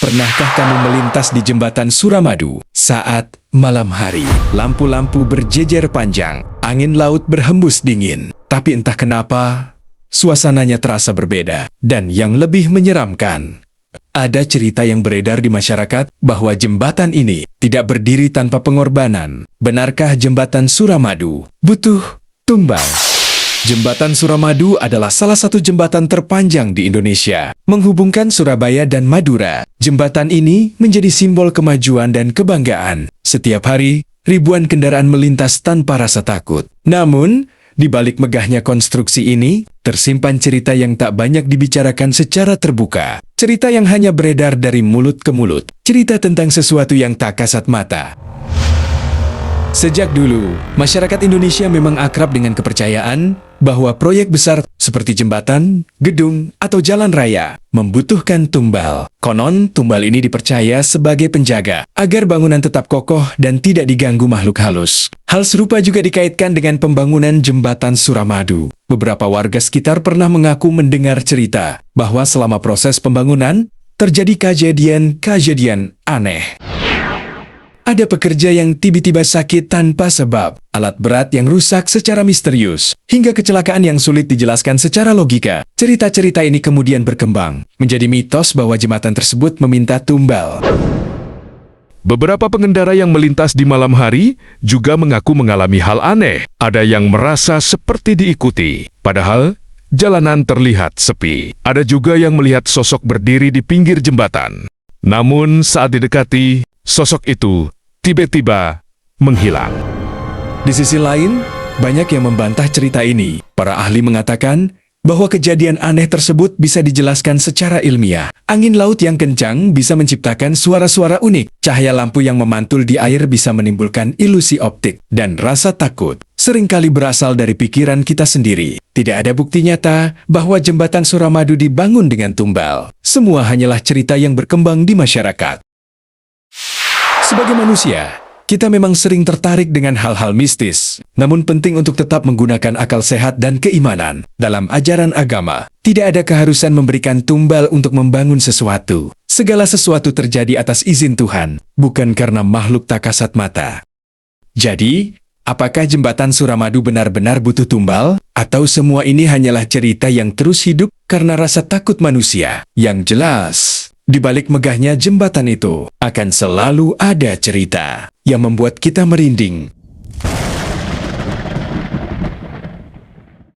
Pernahkah kamu melintas di jembatan Suramadu saat malam hari? Lampu-lampu berjejer panjang, angin laut berhembus dingin. Tapi entah kenapa, suasananya terasa berbeda. Dan yang lebih menyeramkan, ada cerita yang beredar di masyarakat bahwa jembatan ini tidak berdiri tanpa pengorbanan. Benarkah jembatan Suramadu butuh tumbal? Jembatan Suramadu adalah salah satu jembatan terpanjang di Indonesia, menghubungkan Surabaya dan Madura. Jembatan ini menjadi simbol kemajuan dan kebanggaan. Setiap hari, ribuan kendaraan melintas tanpa rasa takut. Namun, di balik megahnya konstruksi ini, tersimpan cerita yang tak banyak dibicarakan secara terbuka. Cerita yang hanya beredar dari mulut ke mulut. Cerita tentang sesuatu yang tak kasat mata. Sejak dulu, masyarakat Indonesia memang akrab dengan kepercayaan bahwa proyek besar seperti jembatan, gedung, atau jalan raya membutuhkan tumbal. Konon, tumbal ini dipercaya sebagai penjaga agar bangunan tetap kokoh dan tidak diganggu makhluk halus. Hal serupa juga dikaitkan dengan pembangunan jembatan Suramadu. Beberapa warga sekitar pernah mengaku mendengar cerita bahwa selama proses pembangunan terjadi kejadian aneh. Ada pekerja yang tiba-tiba sakit tanpa sebab, alat berat yang rusak secara misterius, hingga kecelakaan yang sulit dijelaskan secara logika. Cerita-cerita ini kemudian berkembang, menjadi mitos bahwa jembatan tersebut meminta tumbal. Beberapa pengendara yang melintas di malam hari juga mengaku mengalami hal aneh. Ada yang merasa seperti diikuti, padahal jalanan terlihat sepi. Ada juga yang melihat sosok berdiri di pinggir jembatan. Namun saat didekati, sosok itu tiba-tiba menghilang. Di sisi lain, banyak yang membantah cerita ini. Para ahli mengatakan bahwa kejadian aneh tersebut bisa dijelaskan secara ilmiah. Angin laut yang kencang bisa menciptakan suara-suara unik. Cahaya lampu yang memantul di air bisa menimbulkan ilusi optik. Dan rasa takut seringkali berasal dari pikiran kita sendiri. Tidak ada bukti nyata bahwa jembatan Suramadu dibangun dengan tumbal. Semua hanyalah cerita yang berkembang di masyarakat. Sebagai manusia, kita memang sering tertarik dengan hal-hal mistis. Namun penting untuk tetap menggunakan akal sehat dan keimanan. Dalam ajaran agama, tidak ada keharusan memberikan tumbal untuk membangun sesuatu. Segala sesuatu terjadi atas izin Tuhan, bukan karena makhluk tak kasat mata. Jadi, apakah jembatan Suramadu benar-benar butuh tumbal? Atau semua ini hanyalah cerita yang terus hidup karena rasa takut manusia? Yang jelas, di balik megahnya jembatan itu, akan selalu ada cerita yang membuat kita merinding